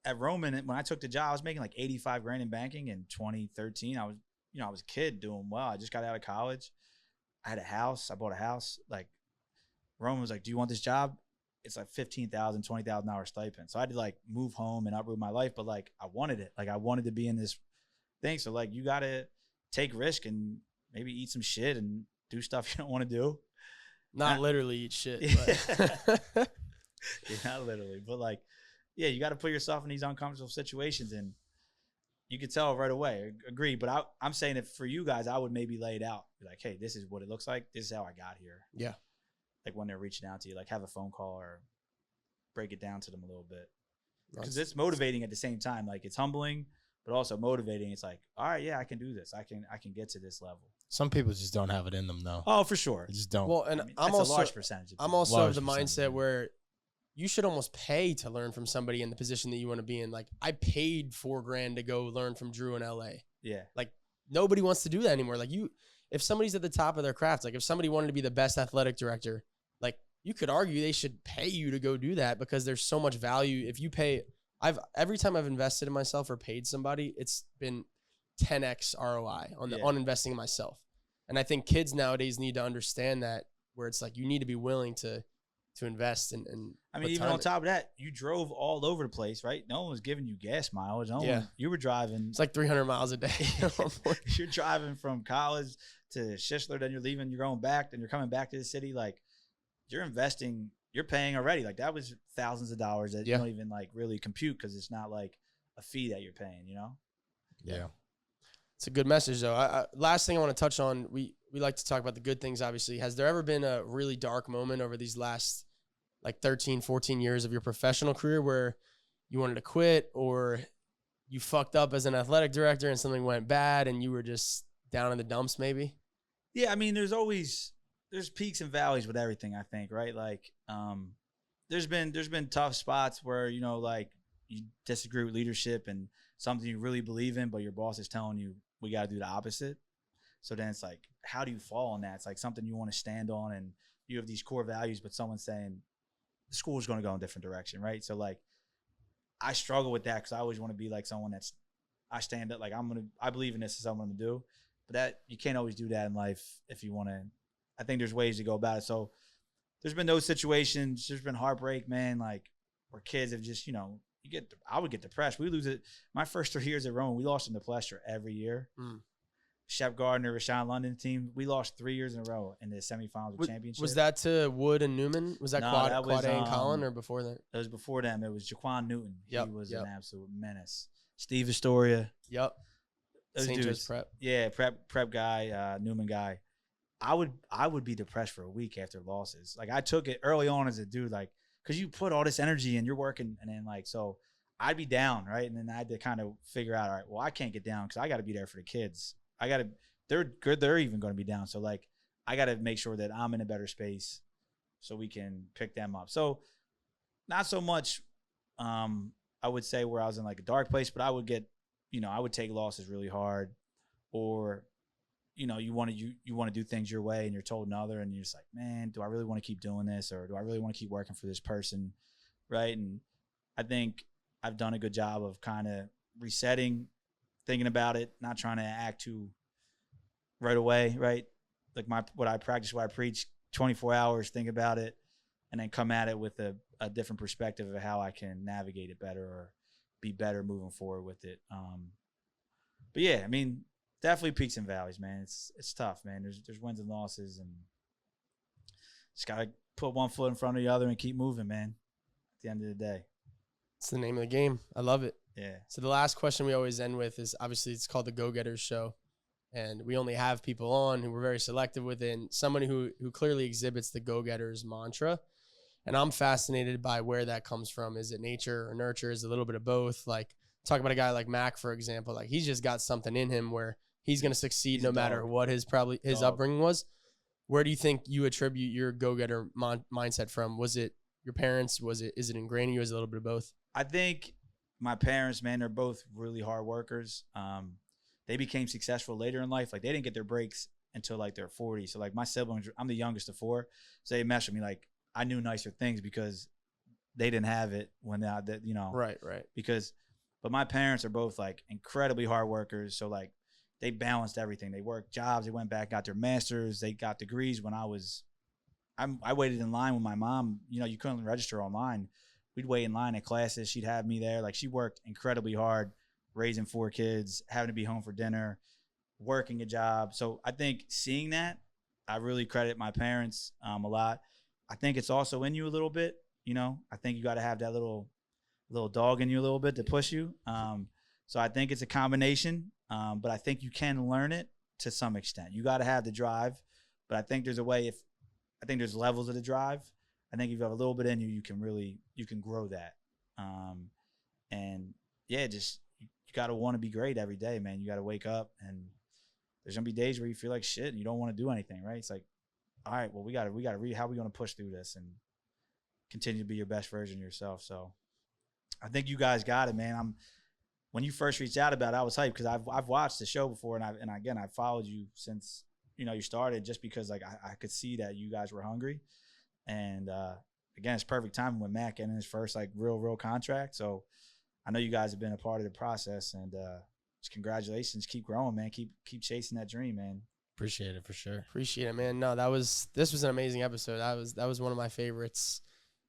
at Roman, when I took the job, I was making like $85,000 in banking in 2013. I was a kid doing well. I just got out of college. I had a house. I bought a house. Like Roman was like, do you want this job? It's like $15,000, $20,000 stipend. So I had to like move home and uproot my life. But like, I wanted it. Like I wanted to be in this thing. So like, you got to take risk and maybe eat some shit and do stuff you don't want to do. Not literally eat shit. But. Yeah, not literally. But like, yeah, you got to put yourself in these uncomfortable situations. And You could tell right away. Agree. But I'm saying that for you guys, I would maybe lay it out. Be like, hey, this is what it looks like. This is how I got here. Yeah. Like when they're reaching out to you, like have a phone call or break it down to them a little bit. Because it's motivating at the same time. Like it's humbling, but also motivating. It's like, all right, yeah, I can do this. I can get to this level. Some people just don't have it in them, though. Oh, for sure. They just don't. Well, and I mean, I'm that's also a large percentage. Of I'm people. also Large of the percentage, mindset yeah. where you should almost pay to learn from somebody in the position that you want to be in. Like I paid $4,000 to go learn from Drew in LA. Yeah. Like nobody wants to do that anymore. Like if somebody's at the top of their craft, like if somebody wanted to be the best athletic director, like you could argue they should pay you to go do that because there's so much value. If you pay, every time I've invested in myself or paid somebody, it's been 10x ROI on investing in myself. And I think kids nowadays need to understand that, where it's like you need to be willing to invest and I mean, even on top of that, you drove all over the place, right? No one was giving you gas mileage. You were driving. It's like 300 miles a day. You're driving from college to Schistler, then you're leaving, you're going back, then you're coming back to the city. Like you're investing, you're paying already. Like that was thousands of dollars that you don't even like really compute because it's not like a fee that you're paying, you know? Yeah. It's a good message, though. Last thing I want to touch on, we like to talk about the good things, obviously. Has there ever been a really dark moment over these last, like, 13, 14 years of your professional career where you wanted to quit or you fucked up as an athletic director and something went bad and you were just down in the dumps maybe? Yeah, I mean, there's peaks and valleys with everything, I think, right? Like, there's been tough spots where, you know, like, you disagree with leadership and something you really believe in, but your boss is telling you, we got to do the opposite. So then it's like, how do you fall on that? It's like something you want to stand on and you have these core values, but someone's saying the school is going to go in a different direction, right? So like, I struggle with that because I always want to be like someone I stand up, like I believe in this is something I'm going to do, but that you can't always do that in life if you want to. I think there's ways to go about it. So there's been those situations. There's been heartbreak, man, like where kids have just, you know, I would get depressed. We lose it. My first 3 years at Rome, we lost in the Plestra every year. Shep Gardner, Rashawn London team, we lost 3 years in a row in the semifinals of the championship. Was that to Wood and Newman? Was that Quad A and Colin or before that? It was before them. It was Jaquan Newton. Yep, He was an absolute menace. Steve Astoria. Yep. Those St. dudes. Joe's Prep. Yeah, prep guy, Newman guy. I would be depressed for a week after losses. Like I took it early on as a dude, like, because you put all this energy and you're working, and then like, so I'd be down, right? And then I had to kind of figure out, all right, well, I can't get down because I got to be there for the kids. They're good. They're even going to be down. So like, I got to make sure that I'm in a better space so we can pick them up. So not so much, I would say where I was in like a dark place, but I would get, you know, I would take losses really hard, or, you know, you want to do things your way and you're told another, and you're just like, man, do I really want to keep doing this, or do I really want to keep working for this person, right? And I think I've done a good job of kind of resetting, thinking about it, not trying to act too right away, right? Like what I practice, what I preach, 24 hours, think about it, and then come at it with a different perspective of how I can navigate it better or be better moving forward with it. But yeah, I mean, definitely peaks and valleys, man. It's tough, man. There's wins and losses, and just gotta put one foot in front of the other and keep moving, man. At the end of the day. It's the name of the game. I love it. Yeah. So the last question we always end with is, obviously it's called the Go-Getters Show, and we only have people on who we're very selective with, and someone who clearly exhibits the Go-Getters mantra. And I'm fascinated by where that comes from. Is it nature or nurture? Is it a little bit of both? Like, talk about a guy like Mac, for example. Like, he's just got something in him where he's going to succeed no matter what his upbringing was. Where do you think you attribute your go-getter mindset from? Was it your parents? Is it ingrained in you? Is it a little bit of both? I think my parents, man, they're both really hard workers. They became successful later in life. Like, they didn't get their breaks until like their 40s. So like my siblings, I'm the youngest of four. So they mess with me. Like, I knew nicer things because they didn't have it when they, you know. Right. But my parents are both like incredibly hard workers. So like, they balanced everything. They worked jobs. They went back, got their masters. They got degrees. When I waited in line with my mom. You know, you couldn't register online. We'd wait in line at classes. She'd have me there. Like, she worked incredibly hard, raising 4 kids, having to be home for dinner, working a job. So I think seeing that, I really credit my parents a lot. I think it's also in you a little bit. You know, I think you got to have that little dog in you a little bit to push you. So I think it's a combination, but I think you can learn it to some extent. You got to have the drive, but I think there's a way. I think there's levels of the drive. I think if you have a little bit in you, you can grow that. And yeah, just you got to want to be great every day, man. You got to wake up, and there's gonna be days where you feel like shit and you don't want to do anything, right? It's like, all right, well, we got to read how we going to push through this and continue to be your best version of yourself. So I think you guys got it, man. When you first reached out about it, I was hyped because I've watched the show before, and I've followed you since you started, just because like I could see that you guys were hungry, and again, it's perfect timing with Matt getting his first like real contract. So I know you guys have been a part of the process, and just congratulations. Keep growing, man. Keep chasing that dream, man. Appreciate it for sure. Appreciate it, man. No, this was an amazing episode. That was one of my favorites.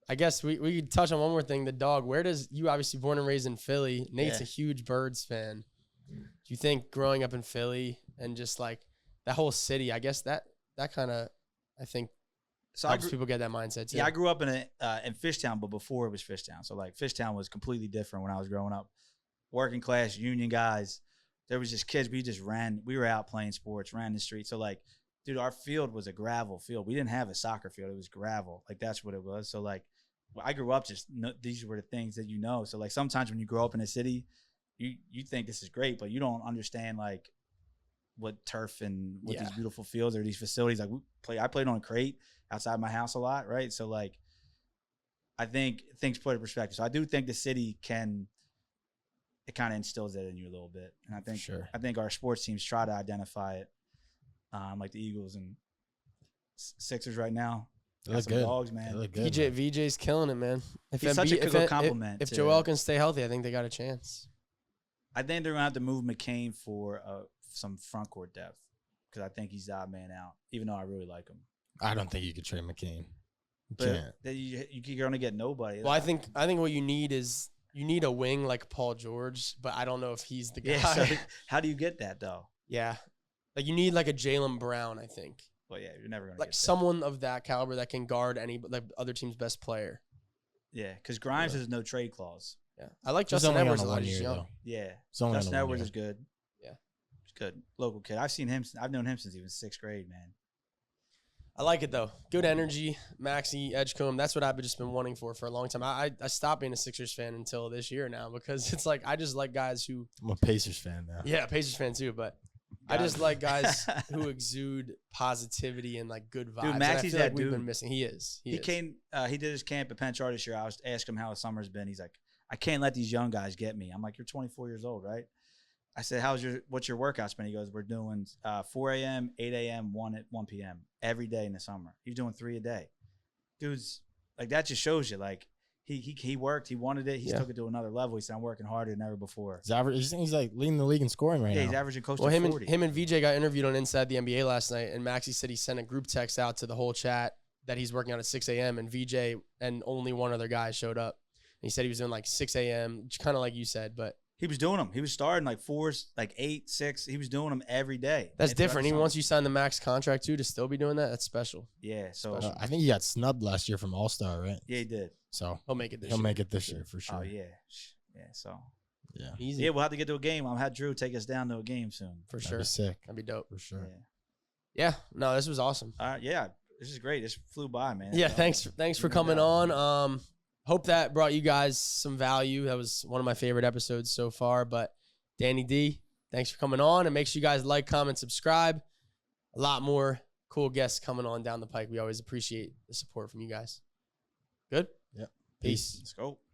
I guess we could touch on one more thing. The dog. You obviously born and raised in Philly. Nate's a huge Birds fan. Do you think growing up in Philly and just like that whole city, I guess that kind of, I think, helps people get that mindset too. Yeah, I grew up in Fishtown, but before it was Fishtown. So like Fishtown was completely different when I was growing up. Working class, union guys. There was just kids. We just ran. We were out playing sports, ran the street. So like, dude, our field was a gravel field. We didn't have a soccer field. It was gravel. Like that's what it was. So like, I grew up these were the things that So like sometimes when you grow up in a city, you think this is great, but you don't understand like what turf and what these beautiful fields or these facilities. Like I played on a crate outside my house a lot, right? So like, I think things put in perspective. So I do think the city it kind of instills that in you a little bit. And I think our sports teams try to identify it, like the Eagles and Sixers right now. They look good. Dogs, man. They look good, VJ's killing it, man. He's such a good compliment. If Joel can stay healthy, I think they got a chance. I think they're going to have to move McCain for some front court depth because I think he's the odd man out, even though I really like him. I don't think you could trade McCain. But you're going to get nobody. Well, I think what you need is a wing like Paul George, but I don't know if he's the guy. Yeah, so how do you get that, though? Yeah. Like, you need like a Jaylen Brown, I think. Well, yeah, you're never going to like get someone of that caliber that can guard any like other team's best player. Yeah, because Grimes has no trade clause. Yeah, I like Justin Edwards a lot. He's young. Though. Yeah, Justin Edwards is good. Yeah, he's good. Local kid. I've known him since he was 6th grade, man. I like it though. Good energy, Maxey, Edgecombe. That's what I've just been wanting for a long time. I stopped being a Sixers fan until this year now because it's like I just like guys who. I'm a Pacers fan now. Yeah, Pacers fan too, but I just like guys who exude positivity and like good vibes. Dude, Maxey's that like dude. We've been missing. He is. He came. He did his camp at Penn Charter this year. I was asking him how his summer's been. He's like, I can't let these young guys get me. I'm like, you're 24 years old, right? I said, what's your workouts been? He goes, we're doing 4 a.m., 8 a.m., 1 p.m. every day in the summer. He's doing 3 a day. Dude's like, that just shows you like he worked, he wanted it, he took it to another level. He said, I'm working harder than ever before. He's like leading the league in scoring right now. Yeah, he's averaging close to 40. Him and VJ got interviewed on Inside the NBA last night, and Maxey said he sent a group text out to the whole chat that he's working out at 6 a.m. and VJ and only one other guy showed up. And he said he was doing like 6 a.m., kind of like you said, but he was doing them. He was starting like 4s, like 8, 6. He was doing them every day. That's different. Even once you sign the max contract too, to still be doing that, that's special. Yeah. So I think he got snubbed last year from All-Star, right? Yeah, he did. So he'll make it this year for sure. Oh yeah, yeah. So yeah, easy. Yeah, we'll have to get to a game. I'll have Drew take us down to a game soon. For sure. That'd be sick. That'd be dope. For sure. Yeah. No, this was awesome. Yeah, this is great. This flew by, man. Yeah, thanks for coming on. Hope that brought you guys some value. That was one of my favorite episodes so far. But Danny D, thanks for coming on, and make sure you guys like, comment, subscribe. A lot more cool guests coming on down the pike. We always appreciate the support from you guys. Good? Yep. Peace. Let's go.